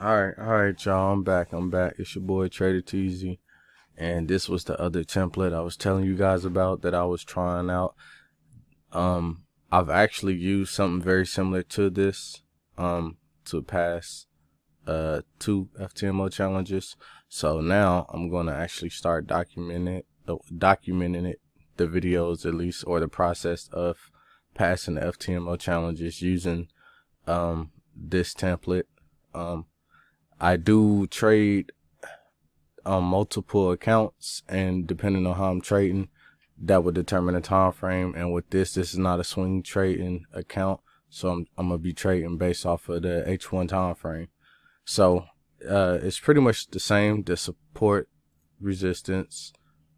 All right, y'all. I'm back. It's your boy Trader Teasy, and this was the other template I was telling you guys about that I was trying out. I've actually used something very similar to this, to pass two FTMO challenges. So now I'm gonna actually start documenting it, the videos at least, or the process of passing the FTMO challenges using this template. Um, I do trade on multiple accounts, and depending on how I'm trading, that would determine the time frame. And with this is not a swing trading account, so I'm gonna be trading based off of the H1 time frame. So it's pretty much the same. The support, resistance,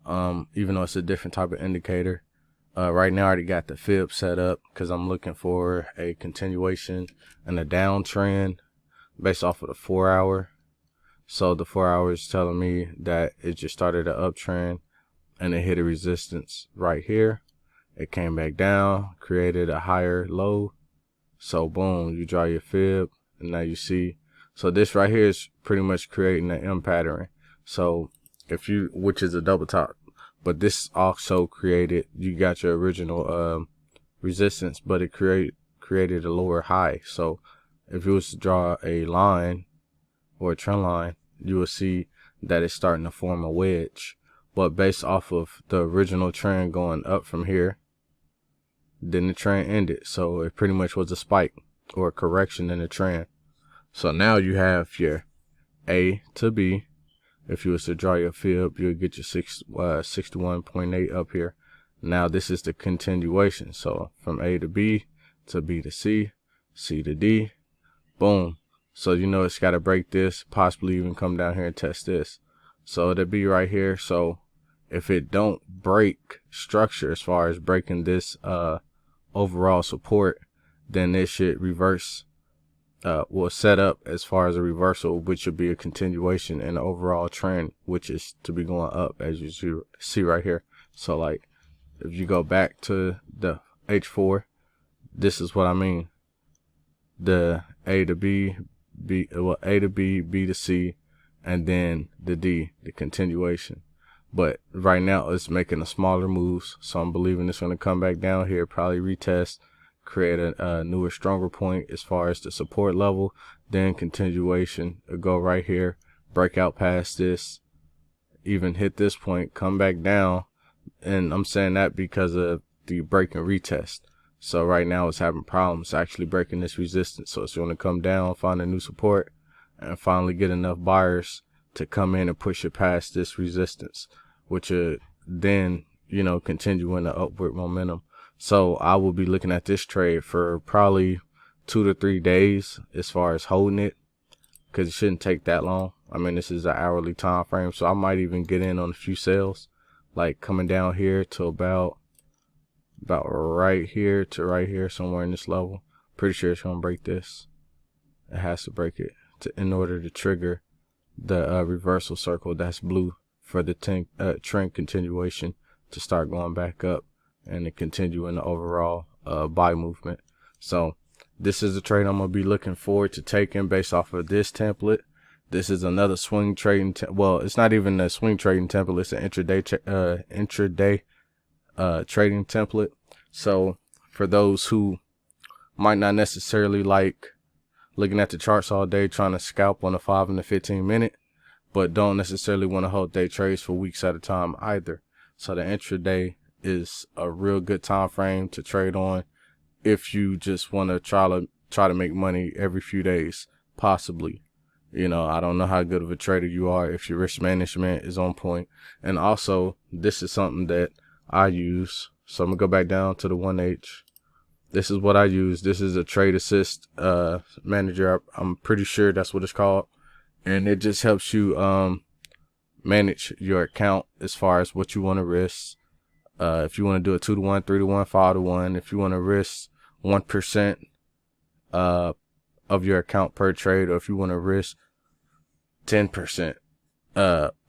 even though it's a different type of indicator. Right now I already got the fib set up because I'm looking for a continuation and a downtrend based off of the 4 hour. So the 4 hour is telling me that it just started an uptrend and it hit a resistance right here. It came back down, created a higher low. So boom, you draw your fib, and now you see. So this right here is pretty much creating an M pattern. So which is a double top, but this also created, you got your original resistance, but it created a lower high. So if you was to draw a line or a trend line, you will see that it's starting to form a wedge. But based off of the original trend going up from here, then the trend ended. So it pretty much was a spike or a correction in the trend. So now you have your A to B. If you was to draw your fib, you'll get your 61.8 up here. Now this is the continuation. So from A to B to C, C to D, boom. So you know it's got to break this, possibly even come down here and test this. So it'll be right here. So if it don't break structure as far as breaking this overall support, then it should reverse, will set up as far as a reversal, which would be a continuation in the overall trend, which is to be going up, as you see right here. So like if you go back to the H4, this is what I mean. The A to B, A to B, B to C, and then the D, the continuation. But right now it's making a smaller moves, so I'm believing it's going to come back down here, probably retest, create a newer, stronger point as far as the support level, then continuation. It'll go right here, break out past this, even hit this point, come back down. And I'm saying that because of the break and retest. So right now it's having problems actually breaking this resistance. So it's going to come down, find a new support, and finally get enough buyers to come in and push it past this resistance, which would then, continue in the upward momentum. So I will be looking at this trade for probably 2 to 3 days as far as holding it, because it shouldn't take that long. I mean, this is an hourly time frame, so I might even get in on a few sales, like coming down here to about right here to right here, somewhere in this level. Pretty sure it's gonna break this. It has to break it in order to trigger the reversal circle that's blue for the trend continuation to start going back up and to continue in the overall buy movement. So this is a trade I'm gonna be looking forward to taking based off of this template. This is another swing trading. Well, it's not even a swing trading template. It's an intraday trading template. So for those who might not necessarily like looking at the charts all day, trying to scalp on the 5 and the 15 minute, but don't necessarily want to hold day trades for weeks at a time either. So the intraday is a real good time frame to trade on if you just want to try to make money every few days, possibly. I don't know how good of a trader you are if your risk management is on point. And also, this is something that I use. So I'm gonna go back down to the 1H. This is what I use. This is a trade assist manager. I'm pretty sure that's what it's called. And it just helps you manage your account as far as what you want to risk. If you want to do a 2 to 1, 3 to 1, 5 to 1, if you want to risk 1% of your account per trade, or if you want to risk 10%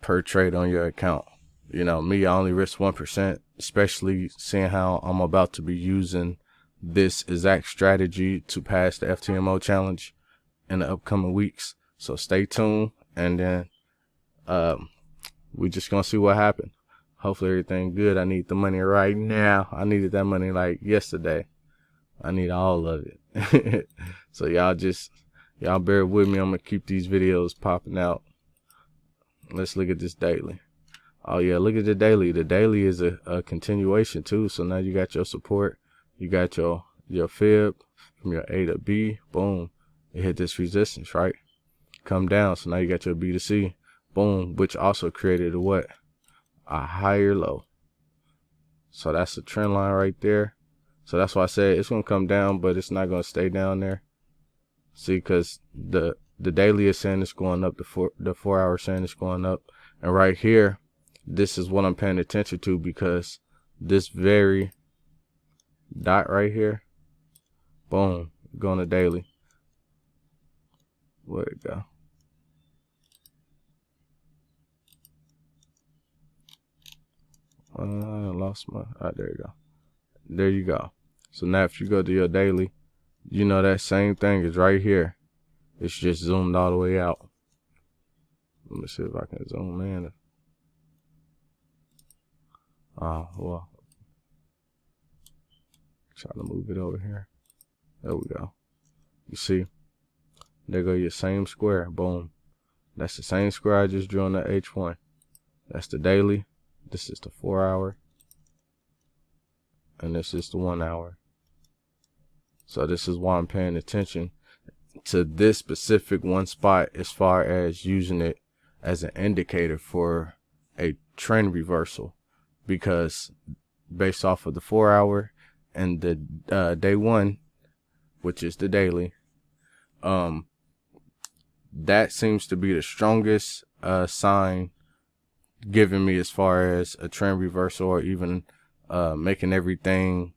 per trade on your account. Me, I only risk 1%, especially seeing how I'm about to be using this exact strategy to pass the FTMO challenge in the upcoming weeks. So stay tuned, and then we just gonna see what happens. Hopefully everything good. I need the money right now. I needed that money like yesterday. I need all of it. So y'all bear with me. I'm gonna keep these videos popping out. Let's look at this daily. Oh yeah, look at the daily. The daily is a continuation too. So now you got your support. You got your fib from your A to B. Boom. It hit this resistance, right? Come down. So now you got your B to C. Boom. Which also created a what? A higher low. So that's the trend line right there. So that's why I said it's gonna come down, but it's not gonna stay down there. See, because the daily is saying it's going up, the 4 hour saying it's going up, and right here, this is what I'm paying attention to, because this very dot right here, boom, going to daily. Where'd it go? I lost my. There you go. There you go. So now if you go to your daily, you know that same thing is right here. It's just zoomed all the way out. Let me see if I can zoom in. Well, try to move it over here. There we go. You see, there go your same square. Boom. That's the same square I just drew on the H1. That's the daily. This is the 4 hour. And this is the 1 hour. So this is why I'm paying attention to this specific one spot, as far as using it as an indicator for a trend reversal, because based off of the 4 hour and the day one, which is the daily, that seems to be the strongest sign giving me as far as a trend reversal, or even making everything,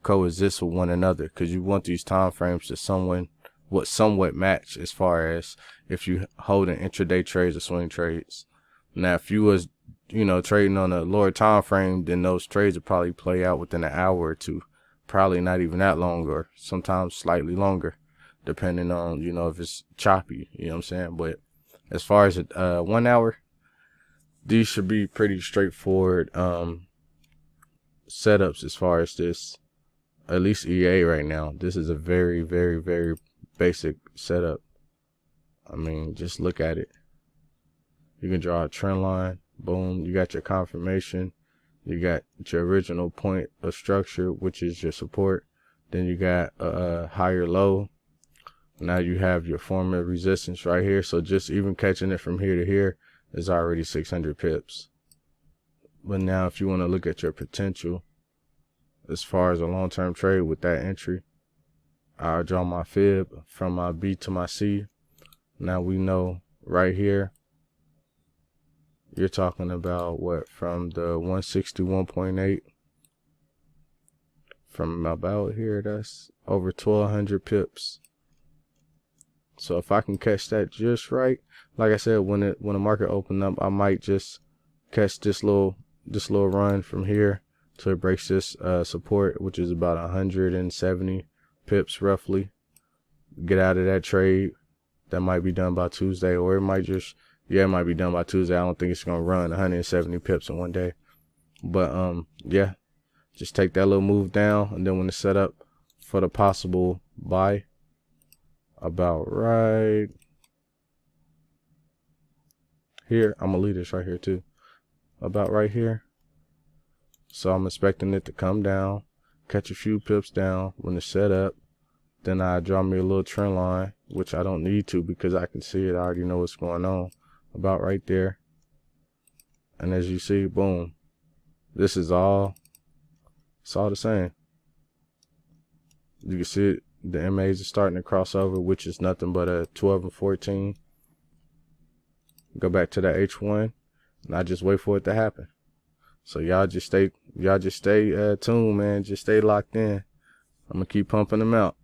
coexist with one another, because you want these time frames to somewhat match, as far as if you hold an intraday trades or swing trades. Now, if you was trading on a lower time frame, then those trades would probably play out within an hour or two, probably not even that long, or sometimes slightly longer, depending on if it's choppy. You know what I'm saying? But as far as 1 hour, these should be pretty straightforward setups as far as this. At least EA right now, this is a very, very, very basic setup. I mean, just look at it. You can draw a trend line. Boom. You got your confirmation. You got your original point of structure, which is your support. Then you got a higher low. Now you have your form of resistance right here. So just even catching it from here to here is already 600 pips. But now if you want to look at your potential as far as a long-term trade with that entry, I'll draw my fib from my B to my C. Now we know right here, you're talking about what, from the 161.8, from about here, that's over 1200 pips. So if I can catch that just right, like I said, when the market opened up, I might just catch this little run from here till it breaks this support, which is about 170 pips roughly. Get out of that trade. That might be done by Tuesday, or it might just, it might be done by Tuesday. I don't think it's gonna run 170 pips in one day. But yeah, just take that little move down, and then when it's set up for the possible buy, about right here, I'm gonna leave this right here too, about right here. So I'm expecting it to come down, catch a few pips down when it's set up. Then I draw me a little trend line, which I don't need to because I can see it. I already know what's going on, about right there. And as you see, boom, this is all, it's all the same. You can see it, the MAs are starting to cross over, which is nothing but a 12 and 14. Go back to that H1, and I just wait for it to happen. So y'all just stay tuned, man. Just stay locked in. I'm gonna keep pumping them out.